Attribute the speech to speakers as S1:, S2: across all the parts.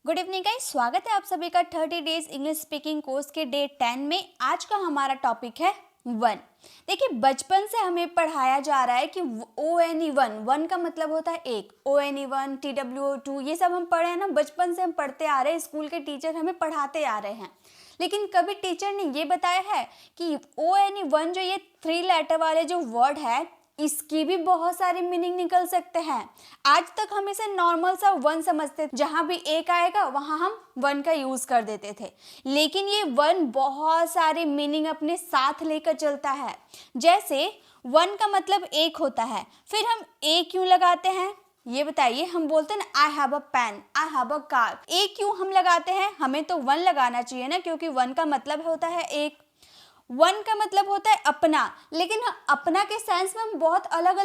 S1: Good evening guys, स्वागत है आप सभी का 30 डेज इंग्लिश स्पीकिंग कोर्स के डे 10 में। आज का हमारा टॉपिक है वन। देखिए, बचपन से हमें पढ़ाया जा रहा है कि ONE वन का मतलब होता है एक। ONE1, TWO2 ये सब हम पढ़े हैं ना, बचपन से हम पढ़ते आ रहे हैं, स्कूल के टीचर हमें पढ़ाते आ रहे हैं। लेकिन कभी टीचर ने ये बताया है कि ONE1 जो ये 3 लेटर वाले जो वर्ड है, इसकी भी बहुत सारे मीनिंग निकल सकते हैं। आज तक हम इसे नॉर्मल सा वन समझते थे, जहाँ भी एक आएगा वहाँ हम वन का यूज कर देते थे। लेकिन ये वन बहुत सारे मीनिंग अपने साथ लेकर चलता है। जैसे वन का मतलब एक होता है, फिर हम एक क्यों लगाते हैं ये बताइए। हम बोलते हैं ना I have a pen, I have a car, एक क्यों हम लगाते हैं? हमें तो वन लगाना चाहिए ना, क्योंकि वन का मतलब होता है एक। वन का मतलब होता है अपना, लेकिन अपना के सेंस में हम बहुत अलग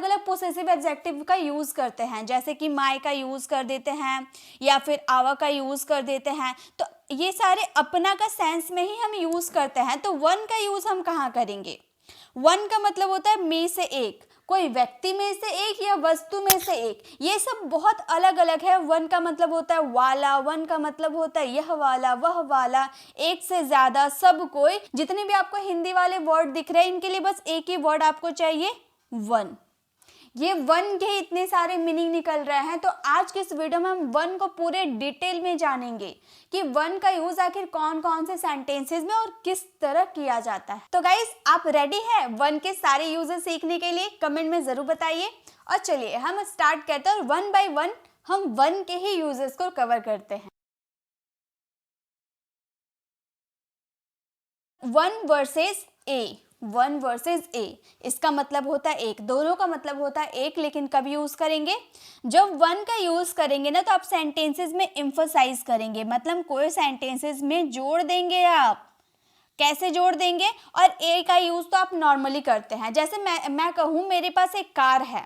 S1: अलग पोसेसिव एडजेक्टिव का यूज करते हैं। जैसे कि माई का यूज कर देते हैं या फिर आवर का यूज कर देते हैं। तो ये सारे अपना का सेंस में ही हम यूज करते हैं। तो वन का यूज हम कहाँ करेंगे? वन का मतलब होता है में से एक, कोई व्यक्ति में से एक या वस्तु में से एक। ये सब बहुत अलग अलग है। वन का मतलब होता है वाला, वन का मतलब होता है यह वाला, वह वाला, एक से ज्यादा, सब कोई। जितने भी आपको हिंदी वाले वर्ड दिख रहे हैं, इनके लिए बस एक ही वर्ड आपको चाहिए, वन। ये वन के इतने सारे मीनिंग निकल रहे हैं। तो आज के इस वीडियो में हम वन को पूरे डिटेल में जानेंगे कि वन का यूज आखिर कौन कौन से सेंटेंसेस में और किस तरह किया जाता है। तो गाइस, आप रेडी है वन के सारे यूजेस सीखने के लिए? कमेंट में जरूर बताइए। और चलिए हम स्टार्ट करते हैं और वन बाय वन हम वन के ही यूजेस को कवर करते हैं। One versus A, one versus A, इसका मतलब होता है एक। दोनों का मतलब होता है एक, लेकिन कब यूज करेंगे? जब वन का यूज करेंगे ना, तो आप सेंटेंसेस में एम्फसाइज करेंगे, मतलब कोई सेंटेंसेस में जोड़ देंगे। आप कैसे जोड़ देंगे? और ए का यूज तो आप नॉर्मली करते हैं। जैसे मैं कहूँ मेरे पास एक कार है,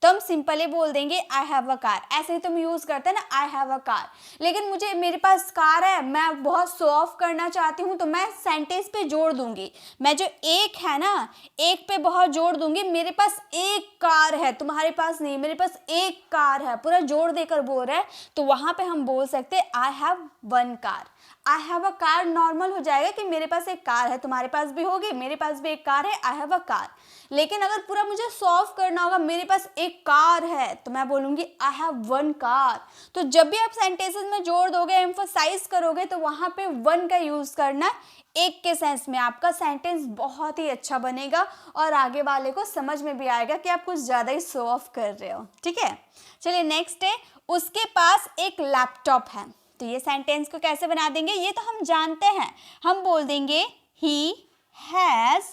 S1: तो हम सिंपली बोल देंगे आई हैव अ कार। ऐसे ही तुम यूज करते हैं ना, आई हैव अ कार। लेकिन मेरे पास कार है, मैं बहुत शो ऑफ करना चाहती हूँ, तो मैं सेंटेंस पे जोड़ दूंगी। मैं जो एक है ना, एक पे बहुत जोड़ दूंगी। मेरे पास एक कार है, तुम्हारे पास नहीं, मेरे पास एक कार है, पूरा जोड़ देकर बोल रहा है। तो वहां पे हम बोल सकते हैं I have one car. I have a car normal हो जाएगा कि मेरे पास एक कार है, तुम्हारे पास भी होगी, मेरे पास भी एक कार है, आई हैव अ कार। लेकिन अगर पूरा मुझे सॉल्व करना होगा, मेरे पास एक कार है, तो मैं बोलूंगी आई हैव वन कार। तो जब भी आप सेंटेंसेस में जोड़ दोगे, एम्फसाइज करोगे, तो वहां पे वन का यूज करना एक के सेंस में। आपका सेंटेंस बहुत ही अच्छा बनेगा और आगे वाले को समझ में भी आएगा कि आप कुछ ज्यादा ही शो ऑफ कर रहे हो। ठीक है, चलिए नेक्स्ट है, उसके पास एक लैपटॉप है। तो ये सेंटेंस को कैसे बना देंगे ये तो हम जानते हैं। हम बोल देंगे he has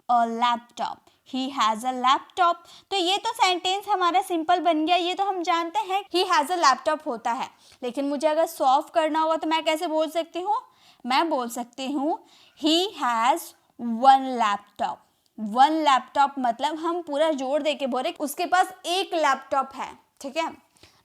S1: a laptop, he has a laptop. तो ये तो सेंटेंस हमारा सिंपल बन गया, ये तो हम जानते हैं ही हैज अ लैपटॉप होता है। लेकिन मुझे अगर सॉल्व करना होगा तो मैं कैसे बोल सकती हूँ? मैं बोल सकती हूँ he has one laptop. One laptop मतलब हम पूरा जोड़ दे के बोल रहे उसके पास एक लैपटॉप है। ठीक है,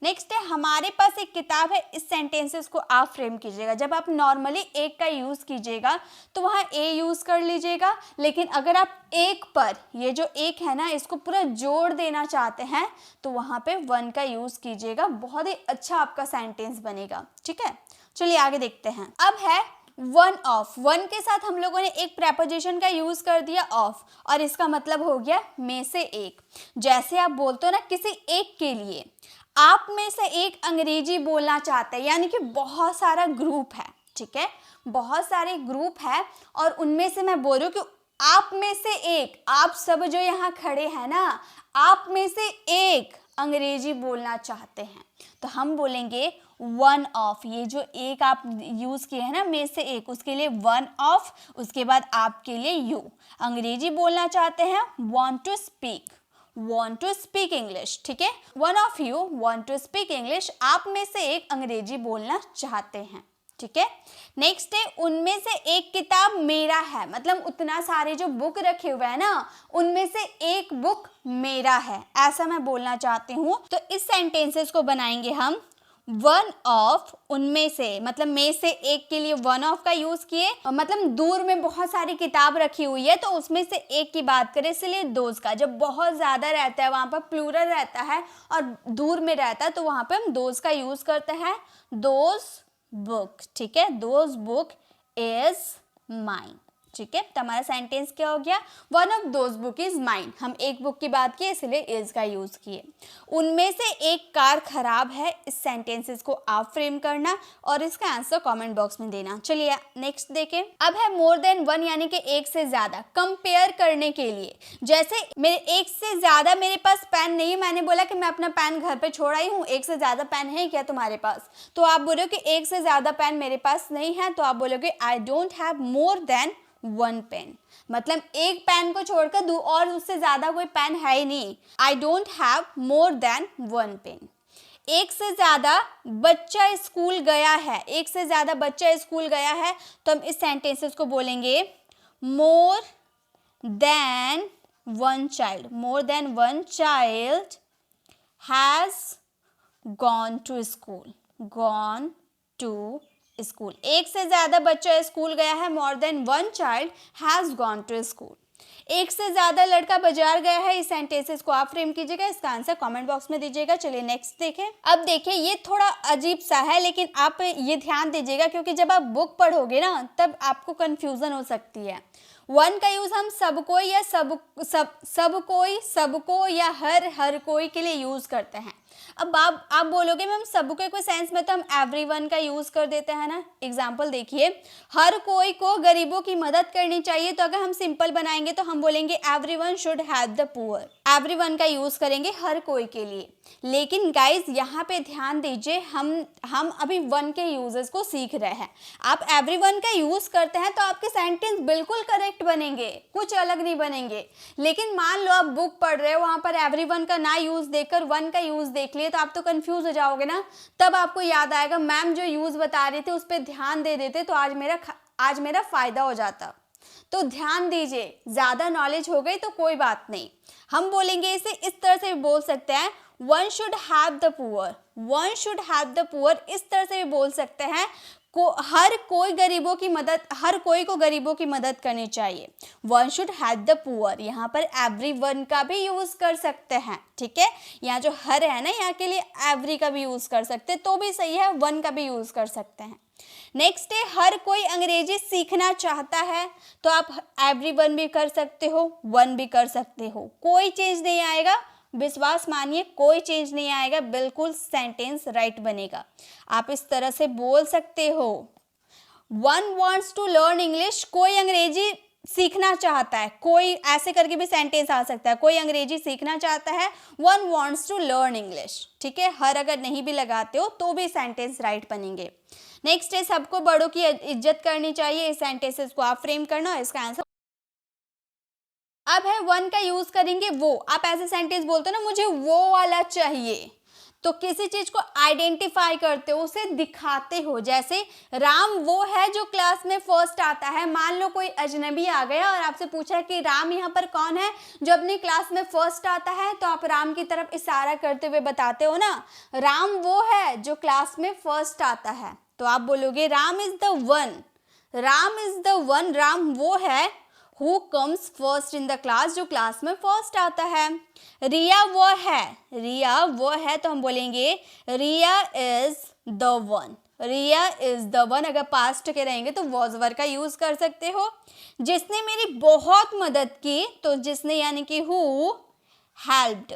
S1: नेक्स्ट है, हमारे पास एक किताब है। इस सेंटेंसेस को आप फ्रेम कीजिएगा। जब आप नॉर्मली एक का यूज कीजिएगा तो वहाँ ए यूज कर लीजिएगा। लेकिन अगर आप एक पर, ये जो एक है ना, इसको पूरा जोड़ देना चाहते हैं, तो वहाँ पे वन का यूज कीजिएगा। बहुत ही अच्छा आपका सेंटेंस बनेगा। ठीक है, चलिए आगे देखते हैं। अब है वन ऑफ। वन के साथ हम लोगों ने एक प्रेपोजिशन का यूज कर दिया ऑफ, और इसका मतलब हो गया में से एक। जैसे आप बोलते हो ना किसी एक के लिए, आप में से एक अंग्रेजी बोलना चाहते हैं, यानी कि बहुत सारा ग्रुप है। ठीक है, बहुत सारे ग्रुप है और उनमें से मैं बोल रही हूँ कि आप में से एक, आप सब जो यहाँ खड़े हैं ना, आप में से एक अंग्रेजी बोलना चाहते हैं, तो हम बोलेंगे वन ऑफ। ये जो एक आप यूज किए हैं ना, में से एक, उसके लिए वन ऑफ, उसके बाद आपके लिए यू। अंग्रेजी बोलना चाहते हैं, वांट टू स्पीक इंग्लिश। ठीक है, one of you want to speak English, आप में से एक अंग्रेजी बोलना चाहते हैं। ठीक है, नेक्स्ट है, उनमें से एक किताब मेरा है। मतलब उतना सारे जो बुक रखे हुए हैं ना, उनमें से एक बुक मेरा है, ऐसा मैं बोलना चाहती हूँ। तो इस सेंटेंसेस को बनाएंगे हम वन ऑफ, उनमें से, मतलब में से एक के लिए वन ऑफ का यूज किए, मतलब दूर में बहुत सारी किताब रखी हुई है तो उसमें से एक की बात करें, इसलिए दोज का। जब बहुत ज्यादा रहता है वहां पर प्लूरल रहता है और दूर में रहता है तो वहां पे हम दोज का यूज करते हैं, दोज बुक, ठीक है, दोज बुक इज माइन, ठीक है। तो हमारा सेंटेंस क्या हो गया, one of those book is mine, हम एक बुक की बात किए इसलिए इज का यूज किए। उनमें से एक कार खराब है, इस सेंटेंसेस को आप फ्रेम करना और इसका आंसर कमेंट बॉक्स में देना। चलिए नेक्स्ट देखें। अब है मोर देन वन, यानी कि एक से ज्यादा, कंपेयर करने के लिए। जैसे मेरे एक से ज्यादा मेरे पास पेन नहीं है, मैंने बोला कि मैं अपना पेन घर पे छोड़ आई हूँ, एक से ज्यादा पेन है क्या तुम्हारे पास, तो आप बोलो कि एक से ज्यादा पेन मेरे पास नहीं है, तो आप बोलोगे I don't have more than one pen, मतलब एक पेन को छोड़कर दो और उससे ज्यादा कोई पेन है ही नहीं। I don't have more than one pen. एक से ज्यादा बच्चा स्कूल गया है, एक से ज्यादा बच्चा स्कूल गया है, तो हम इस सेंटेंसेस को बोलेंगे more than one child, more than one child has gone to school, gone to school. एक से ज्यादा बच्चा स्कूल गया है, more than one child has gone to school. एक से ज्यादा लड़का बाजार गया है, इस सेंटेंसेस को आप फ्रेम कीजिएगा, इसका आंसर कमेंट बॉक्स में दीजिएगा। चलिए नेक्स्ट देखें। अब देखिए ये थोड़ा अजीब सा है, लेकिन आप ये ध्यान दीजिएगा क्योंकि जब आप बुक पढ़ोगे ना तब आपको कंफ्यूजन हो सकती है। वन का यूज हम सब कोई या सब कोई, सबको या हर कोई के लिए यूज करते हैं। अब आप बोलोगे मैम सब के कोई सेंस में तो हम एवरीवन का यूज कर देते हैं ना। एग्जाम्पल देखिए, हर कोई को गरीबों की मदद करनी चाहिए, तो अगर हम सिंपल बनाएंगे तो हम बोलेंगे everyone should help the poor, everyone का यूज करेंगे हर कोई के लिए। लेकिन गाइज यहाँ पे ध्यान दीजिए, हम अभी वन के यूजेस को सीख रहे हैं। आप एवरीवन का यूज करते हैं तो आपके सेंटेंस बिल्कुल करेक्ट बनेंगे, कुछ अलग नहीं बनेंगे। लेकिन मान लो आप बुक पढ़ रहे हो, वहां पर एवरीवन का ना यूज देखकर वन का यूज देख लिए तो आप तो कंफ्यूज हो जाओगे ना। तब आपको याद आएगा मैम जो यूज बता रहे थे उस पर ध्यान दे देते तो आज मेरा फायदा हो जाता। तो ध्यान दीजिए, ज्यादा नॉलेज हो गई तो कोई बात नहीं। हम बोलेंगे इसे इस तरह से भी बोल सकते हैं, one should have the poor, one should have the poor, इस तरह से भी बोल सकते हैं, हर कोई को गरीबों की मदद करनी चाहिए। One should help the poor, यहाँ पर एवरी वन का भी यूज कर सकते हैं, ठीक है। यहाँ जो हर है ना, यहाँ के लिए एवरी का भी यूज कर सकते हैं तो भी सही है, वन का भी यूज कर सकते हैं। नेक्स्ट है, हर कोई अंग्रेजी सीखना चाहता है, तो आप एवरीवन भी कर सकते हो, वन भी कर सकते हो, कोई चेंज नहीं आएगा, विश्वास मानिए कोई चेंज नहीं आएगा, बिल्कुल सेंटेंस राइट बनेगा। आप इस तरह से बोल सकते हो, one wants to learn English, कोई अंग्रेजी सीखना चाहता है, कोई ऐसे करके भी सेंटेंस आ सकता है, कोई अंग्रेजी सीखना चाहता है, one wants to learn English, ठीक है। हर अगर नहीं भी लगाते हो तो भी सेंटेंस राइट बनेंगे। नेक्स्ट है, सबको बड़ों की इज्जत करनी चाहिए, इस सेंटेंसेस को आप फ्रेम करना और इसका आंसर। अब है वन का यूज करेंगे वो, आप ऐसे सेंटेंस बोलते हो ना मुझे वो वाला चाहिए, तो किसी चीज को आइडेंटिफाई करते हो, उसे दिखाते हो। जैसे राम वो है जो क्लास में फर्स्ट आता है, मान लो कोई अजनबी आ गया और आपसे पूछा कि राम यहाँ पर कौन है जो अपनी क्लास में फर्स्ट आता है, तो आप राम की तरफ इशारा करते हुए बताते हो ना, राम वो है जो क्लास में फर्स्ट आता है, तो आप बोलोगे Ram is the one, Ram is the one, Ram वो है who comes first in the class, जो क्लास में फर्स्ट आता है। रिया वो है, रिया वो है, तो हम बोलेंगे Riya is the one, Riya is the one. अगर पास्ट के रहेंगे तो वॉज वर का यूज कर सकते हो। जिसने मेरी बहुत मदद की, तो जिसने यानी कि who helped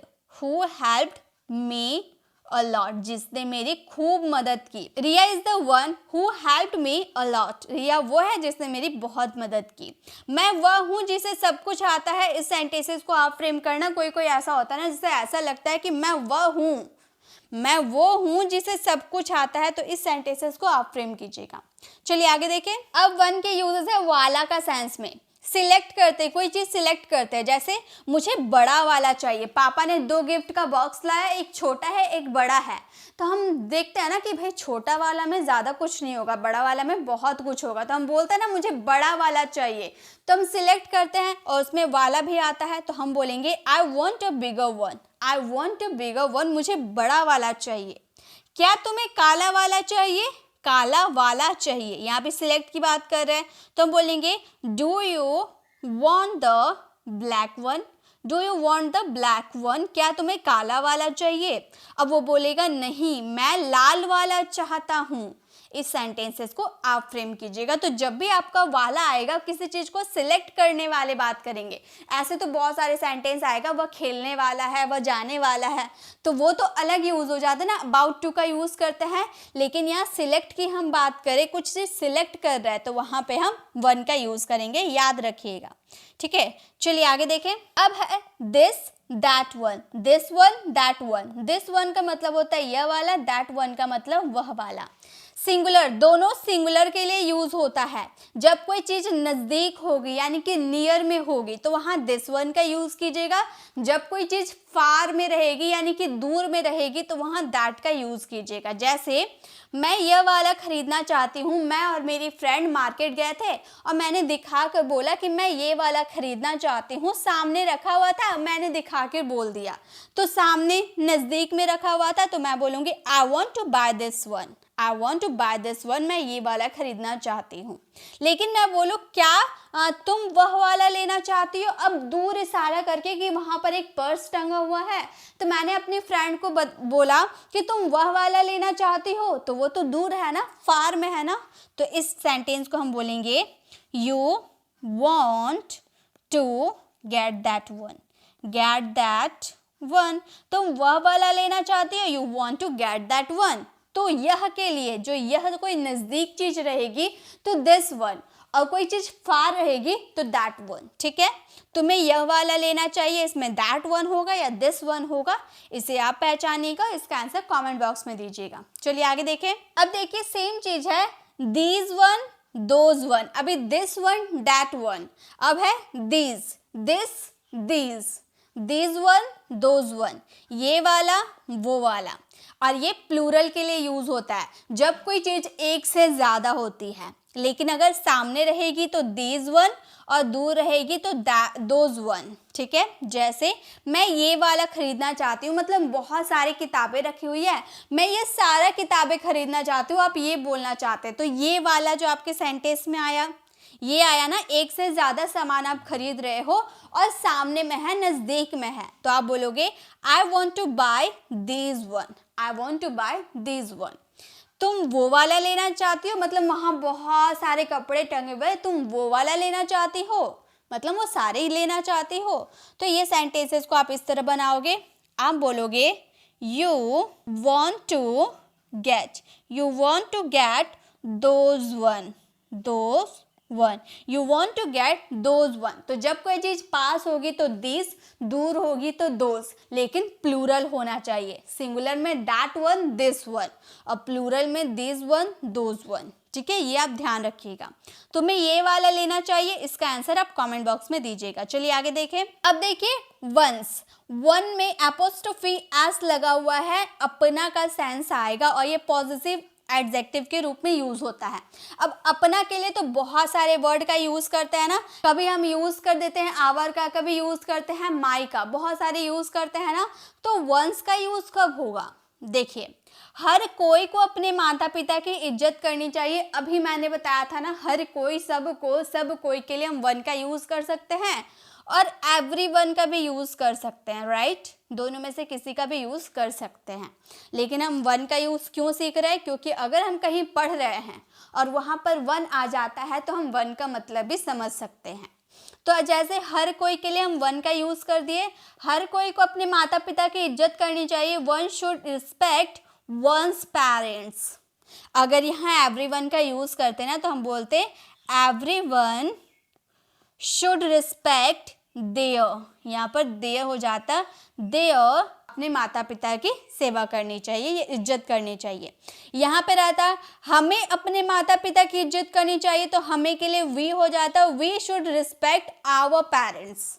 S1: me a lot, जिसने मेरी खूब मदद की। Riya is the one who helped me a lot, Riya वो है जिसने मेरी बहुत मदद की। मैं वह हूँ जिसे सब कुछ आता है, इस सेंटेंसेस को आप फ्रेम करना। कोई ऐसा होता है ना जिसे ऐसा लगता है कि मैं वह हूँ, मैं वो हूँ जिसे सब कुछ आता है, तो इस सेंटेंसेस को आप फ्रेम कीजिएगा। चलिए आगे देखें। अब वन के यूजेस है वाला का सेंस में। सिलेक्ट करते, कोई चीज सिलेक्ट करते हैं, जैसे मुझे बड़ा वाला चाहिए, पापा ने 2 गिफ्ट का बॉक्स लाया, एक छोटा है एक बड़ा है, तो हम देखते हैं ना कि भाई छोटा वाला में ज्यादा कुछ नहीं होगा, बड़ा वाला में बहुत कुछ होगा, तो हम बोलते हैं ना मुझे बड़ा वाला चाहिए, तो हम सिलेक्ट करते हैं और उसमें वाला भी आता है, तो हम बोलेंगे I want a bigger one, I want a bigger one, मुझे बड़ा वाला चाहिए। क्या तुम्हें काला वाला चाहिए, काला वाला चाहिए। यहाँ पे सिलेक्ट की बात कर रहे हैं तो हम बोलेंगे do you want the black one, do you want the black one, क्या तुम्हें काला वाला चाहिए। अब वो बोलेगा नहीं मैं लाल वाला चाहता हूँ। इस सेंटेंसेस को आप फ्रेम कीजिएगा। तो जब भी आपका वाला आएगा, किसी चीज को सिलेक्ट करने वाले बात करेंगे। ऐसे तो बहुत सारे सेंटेंस आएगा, वह खेलने वाला है, वह जाने वाला है, तो वो तो अलग यूज हो जाता है ना, अबाउट टू का यूज करते हैं। लेकिन यहाँ सिलेक्ट की हम बात करें, कुछ चीज सिलेक्ट कर रहा है तो वहां पे हम वन का यूज करेंगे, याद रखिएगा। ठीक है, चलिए आगे देखें। अब है this that one, this one that one. This one का मतलब होता है यह वाला, दैट वन का मतलब वह वाला। सिंगुलर, दोनों सिंगुलर के लिए यूज होता है। जब कोई चीज नजदीक होगी यानी कि नियर में होगी तो वहां दिस वन का यूज कीजिएगा। जब कोई चीज फार में रहेगी यानी कि दूर में रहेगी तो वहां दैट का यूज कीजिएगा। जैसे मैं यह वाला खरीदना चाहती हूँ, मैं और मेरी फ्रेंड मार्केट गए थे और मैंने दिखा कर बोला कि मैं ये वाला खरीदना चाहती हूँ। सामने रखा हुआ था, मैंने दिखा कर बोल दिया, तो सामने नजदीक में रखा हुआ था तो मैं बोलूंगी I want to buy this one, I want to buy this one, मैं ये वाला खरीदना चाहती हूँ। लेकिन मैं बोलूँ क्या तुम वह वाला लेना चाहती हो, अब दूर इशारा करके कि वहाँ पर एक पर्स टंगा हुआ है, तो मैंने अपनी फ्रेंड को बोला कि तुम वह वाला लेना चाहती हो, तो वो तो दूर है ना, फार में है ना। तो इस सेंटेंस को हम बोलेंगे you want to get that one, get that one, तुम वह वाला लेना चाहती हो, you want to get that one. तो यह के लिए, जो यह कोई नजदीक चीज रहेगी तो दिस वन, और कोई चीज फार रहेगी तो दैट वन। ठीक है, तुम्हें यह वाला लेना चाहिए, इसमें दैट वन होगा या दिस वन होगा, इसे आप पहचानिएगा। इसका आंसर कमेंट बॉक्स में दीजिएगा। चलिए आगे देखें। अब देखिए सेम चीज है, दीज वन दोज वन, अभी दिस वन दैट वन, अब है these, this these, these one those one, ये वाला वो वाला। और ये प्लूरल के लिए यूज होता है जब कोई चीज एक से ज्यादा होती है। लेकिन अगर सामने रहेगी तो दीज वन और दूर रहेगी तो दोज वन। ठीक है, जैसे मैं ये वाला खरीदना चाहती हूँ, मतलब बहुत सारी किताबें रखी हुई है, मैं ये सारा किताबें खरीदना चाहती हूँ, आप ये बोलना चाहते हैं। तो ये वाला जो आपके सेंटेंस में आया, ये आया ना, एक से ज्यादा सामान आप खरीद रहे हो और सामने में है, नजदीक में है, तो आप बोलोगे I want to buy these one, I want to buy these one. तुम वो वाला लेना चाहती हो, मतलब वहां बहुत सारे कपड़े टंगे हुए, तुम वो वाला लेना चाहती हो, मतलब वो सारे ही लेना चाहती हो। तो ये सेंटेंसेस को आप इस तरह बनाओगे, आप बोलोगे you want to get, you want to get those one, those one, you want to get those one. तो जब कोई चीज पास होगी तो दिस, दूर होगी तो दोज, लेकिन प्लूरल होना चाहिए। सिंगुलर में दैट वन दिस वन और प्लूरल में दिस वन दोज वन। ठीक है, ये आप ध्यान रखिएगा। तुम्हें ये वाला लेना चाहिए, इसका आंसर आप कमेंट बॉक्स में दीजिएगा। चलिए आगे देखें। अब देखिए वंस, वन में एपोस्ट्रोफी एस लगा हुआ है, अपना का सेंस आएगा और ये पॉजिटिव एडजेक्टिव के रूप में यूज होता है। अब अपना के लिए तो बहुत सारे वर्ड का यूज करते हैं ना, कभी हम यूज कर देते हैं आवर का, कभी यूज करते हैं माई का, बहुत सारे यूज करते हैं ना। तो वंस का यूज कब होगा? देखिए, हर कोई को अपने माता पिता की इज्जत करनी चाहिए। अभी मैंने बताया था ना, हर कोई, सबको, सब कोई के लिए हम वन का यूज कर सकते हैं और एवरीवन का भी यूज कर सकते हैं, राइट। दोनों में से किसी का भी यूज कर सकते हैं, लेकिन हम वन का यूज क्यों सीख रहे हैं? क्योंकि अगर हम कहीं पढ़ रहे हैं और वहां पर वन आ जाता है तो हम वन का मतलब भी समझ सकते हैं। तो जैसे हर कोई के लिए हम वन का यूज कर दिए, हर कोई को अपने माता पिता की इज्जत करनी चाहिए, one should respect one's parents. अगर यहाँ एवरीवन का यूज करते ना तो हम बोलते एवरीवन शुड रिस्पेक्ट देयर, यहाँ पर देयर हो जाता, देयर अपने माता पिता की सेवा करनी चाहिए, ये इज्जत करनी चाहिए। यहाँ पे रहता हमें अपने माता पिता की इज्जत करनी चाहिए, तो हमें के लिए वी हो जाता, we should respect our parents.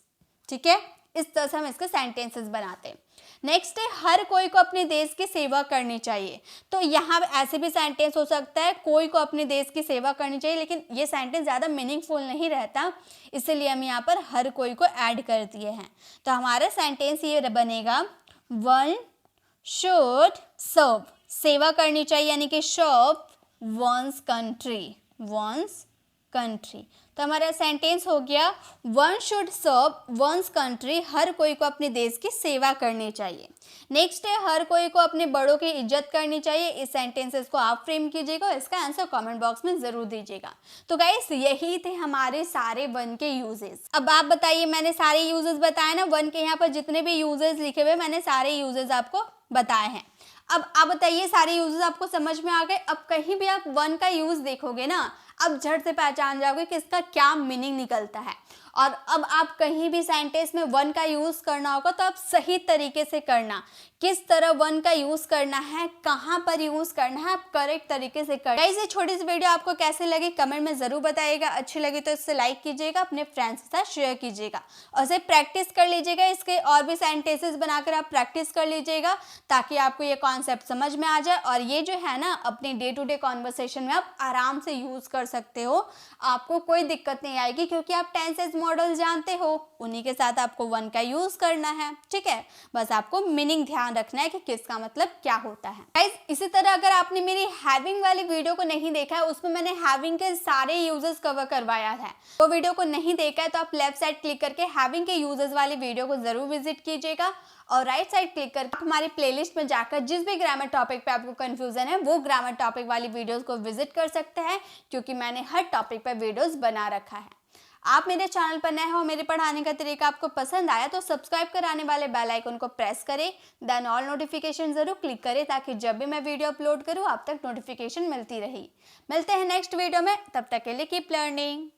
S1: ठीक है, इस तरह से हम इसके सेंटेंसेस बनाते हैं। नेक्स्ट है हर कोई को अपने देश की सेवा करनी चाहिए। तो यहाँ ऐसे भी सेंटेंस हो सकता है कोई को अपने देश की सेवा करनी चाहिए, लेकिन ये सेंटेंस ज़्यादा मीनिंगफुल नहीं रहता, इसलिए हम यहाँ पर हर कोई को ऐड कर दिए हैं। तो हमारा सेंटेंस ये बनेगा वन शुड सर्व, सेवा करनी चाहिए, यानी कि serve one's country, one's country. तो हमारा सेंटेंस हो गया one should serve one's country, हर कोई को अपने देश की सेवा करनी चाहिए। नेक्स्ट है हर कोई को अपने बड़ों की इज्जत करनी चाहिए। इस सेंटेंसेस को आप फ्रेम कीजिएगा और इसका आंसर कमेंट बॉक्स में जरूर दीजिएगा। तो गाइस यही थे हमारे सारे वन के यूजेस। अब आप बताइए, मैंने सारे यूजेस बताए ना, वन के यहाँ पर जितने भी यूजेस लिखे हुए मैंने सारे यूजेस आपको बताए हैं। अब आप बताइए सारे यूजेस आपको समझ में आ गए। अब कहीं भी आप वन का यूज देखोगे ना, अब झट से पहचान जाओगे कि इसका क्या मीनिंग निकलता है। और अब आप कहीं भी सेंटेंस में वन का यूज करना होगा तो आप सही तरीके से करना, किस तरह वन का यूज करना है, कहाँ पर यूज करना है, आप करेक्ट तरीके से करना। गाइस ये छोटी सी वीडियो आपको कैसे लगी कमेंट में जरूर बताइएगा। अच्छी लगी तो इसे लाइक कीजिएगा, अपने फ्रेंड्स के साथ शेयर कीजिएगा और इसे प्रैक्टिस कर लीजिएगा। इसके और भी सेंटेंसेस बनाकर आप प्रैक्टिस कर लीजिएगा ताकि आपको ये कॉन्सेप्ट समझ में आ जाए और ये जो है ना अपने डे टू डे कॉन्वर्सेशन में आप आराम से यूज कर सकते हो। आपको कोई दिक्कत नहीं आएगी क्योंकि आप टेंसेस मॉडल जानते हो, उन्हीं के साथ आपको वन का यूज करना है। ठीक है, बस आपको मीनिंग ध्यान रखना है कि किसका मतलब क्या होता है। गाइस इसी तरह अगर आपने मेरी हैविंग वाली वीडियो को नहीं देखा है, उसमें मैंने हैविंग के सारे यूजेस कवर करवाया है, वो वीडियो को नहीं देखा है तो आप लेफ्ट साइड क्लिक करके हैविंग के यूजेस वाली वीडियो को जरूर विजिट कीजिएगा और राइट साइड क्लिक करके हमारी प्लेलिस्ट में जाकर जिस भी ग्रामर टॉपिक पे आपको कंफ्यूजन है वो ग्रामर टॉपिक वाली वीडियोस को विजिट कर सकते हैं, क्योंकि मैंने हर टॉपिक पर वीडियोस बना रखा है। आप मेरे चैनल पर नए हो, मेरे पढ़ाने का तरीका आपको पसंद आया तो सब्सक्राइब कराने वाले बेल आइकन को प्रेस करें, देन ऑल नोटिफिकेशन जरूर क्लिक करें ताकि जब भी मैं वीडियो अपलोड करूं आप तक नोटिफिकेशन मिलती रही। मिलते हैं नेक्स्ट वीडियो में, तब तक के लिए कीप लर्निंग।